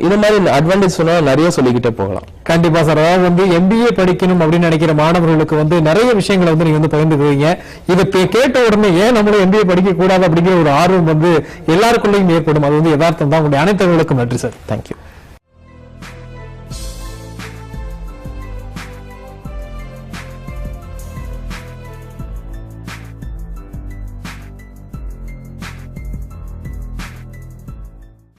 இது மாதிரி அட்வான்டேஜ் சொன்னா நிறைய சொல்லிக்கிட்டே போகலாம். கண்டிப்பா சார். அதாவது வந்து MBA படிக்கணும் அப்படின்னு நினைக்கிற மாணவர்களுக்கு வந்து நிறைய விஷயங்களை வந்து நீங்க வந்து பகிர்ந்துக்குவீங்க. இது கேட்ட உடனே ஏன் நம்மளும் MBA படிக்க கூடாது அப்படிங்கிற ஒரு ஆர்வம் வந்து எல்லாருக்குள்ளேயும் ஏற்படும். அது வந்து யதார்த்தம் தான். உங்களுடைய அனைத்து நன்றி சார். தேங்க்யூ.